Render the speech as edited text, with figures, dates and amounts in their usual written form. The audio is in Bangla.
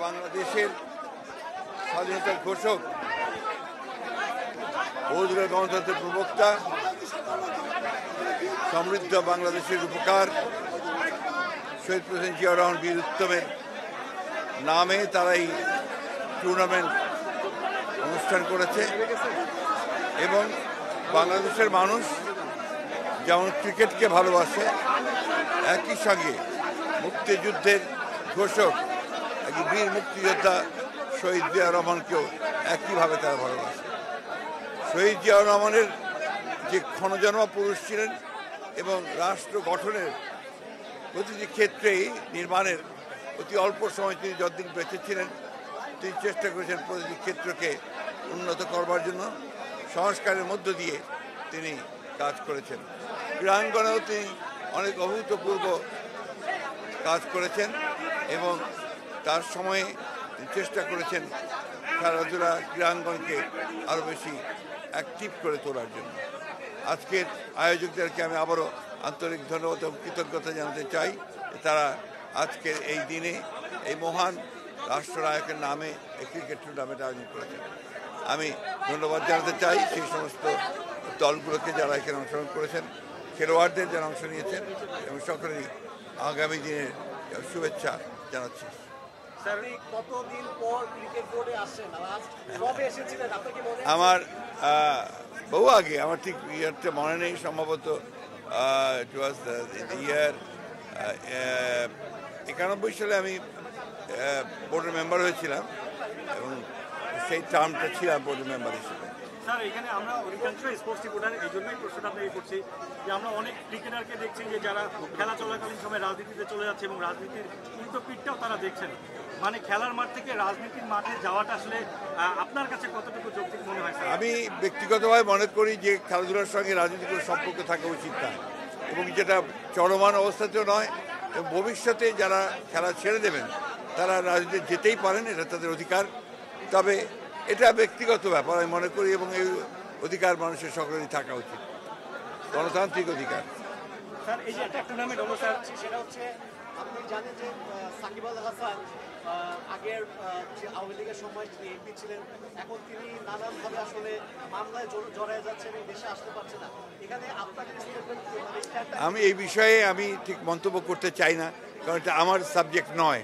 বাংলাদেশের স্বাধীনতার ঘোষক, বহুদূরের গণতন্ত্রের প্রবক্তা, সমৃদ্ধ বাংলাদেশের উপকার শহীদ প্রেসিডেন্ট জিয়াউর রহমান বীর উত্তমের নামে তারা এই টুর্নামেন্ট অনুষ্ঠান করেছে। এবং বাংলাদেশের মানুষ যেমন ক্রিকেটকে ভালোবাসে, একই সঙ্গে মুক্তিযুদ্ধের ঘোষক একই বীর মুক্তিযোদ্ধা শহীদ জিয়াউর রহমানকেও একইভাবে তারা ভালোবাসে। শহীদ জিয়াউর রহমানের যে ক্ষণজন্মা পুরুষ ছিলেন এবং রাষ্ট্র গঠনের প্রতিটি ক্ষেত্রেই নির্মাণের অতি অল্প সময় তিনি যতদিন বেঁচে ছিলেন তিনি চেষ্টা করেছেন প্রতিটি ক্ষেত্রকে উন্নত করবার জন্য। সংস্কারের মধ্য দিয়ে তিনি কাজ করেছেন। ক্রীড়াঙ্গনেও তিনি অনেক অভূতপূর্ব কাজ করেছেন এবং তার সময়ে চেষ্টা করেছেন খেলাধুলা ক্রীড়াঙ্গনকে আরও বেশি অ্যাক্টিভ করে তোলার জন্য। আজকের আয়োজকদেরকে আমি আবারও আন্তরিক ধন্যবাদ ও কৃতজ্ঞতা জানাতে চাই। তারা আজকের এই দিনে এই মহান রাষ্ট্রনায়কের নামে এই ক্রিকেট টুর্নামেন্ট আয়োজন করেছেন। আমি ধন্যবাদ জানাতে চাই সেই সমস্ত দলগুলোকে যারা এখানে অংশগ্রহণ করেছেন, খেলোয়াড়দের যারা অংশ নিয়েছেন এবং সকলেরই আগামী দিনের শুভেচ্ছা জানাচ্ছি। আমার বহু আগে, আমার ঠিক ইয়ারটা মনে নেই, সম্ভবত ইয়ার 91 সালে আমি বোর্ডের মেম্বার হয়েছিলাম এবং সেই টার্মটা ছিলাম বোর্ডের মেম্বার হিসেবে। স্যার, এখানে আমরা অধিকাংশ স্পোর্টস রিপোর্টার এই জন্যই প্রশ্নটা আপনাকে করছি যে আমরা অনেক ক্রিকেটারকে দেখছি যে যারা খেলা চলাকালীন সময় রাজনীতিতে চলে যাচ্ছে এবং রাজনীতির উল্টো পিঠটাও তারা দেখছেন। মানে খেলার মাঠ থেকে রাজনীতির মাঠে যাওয়াটা আসলে আপনার কাছে কতটুকু যৌক্তিক মনে হয়? আমি ব্যক্তিগতভাবে মনে করি যে খেলাধুলার সঙ্গে রাজনীতির কোনো সম্পর্ক থাকা উচিত না, এবং যেটা চলমান অবস্থাতেও নয়, এবং ভবিষ্যতে যারা খেলা ছেড়ে দেবেন তারা রাজনীতি যেতেই পারেন, এটা তাদের অধিকার। তবে এটা ব্যক্তিগত ব্যাপার আমি মনে করি, এবং এই অধিকার মানুষের সকলেরই থাকা উচিত, গণতান্ত্রিক অধিকার। স্যার, এই যে একটা টুর্নামেন্ট হলো স্যার, সেটা হচ্ছে আপনি জানেন যে সাকিব আল হাসান আগের যে আওয়ামী লীগের সময় তিনি এমপি ছিলেন, এখন তিনি নানানভাবে আসলে মামলায় জড়ায় যাচ্ছেন এবং দেশে আসতে পারছে না। এখানে আপনাদের আমি এই বিষয়ে আমি ঠিক মন্তব্য করতে চাই না, কারণ এটা আমার সাবজেক্ট নয়।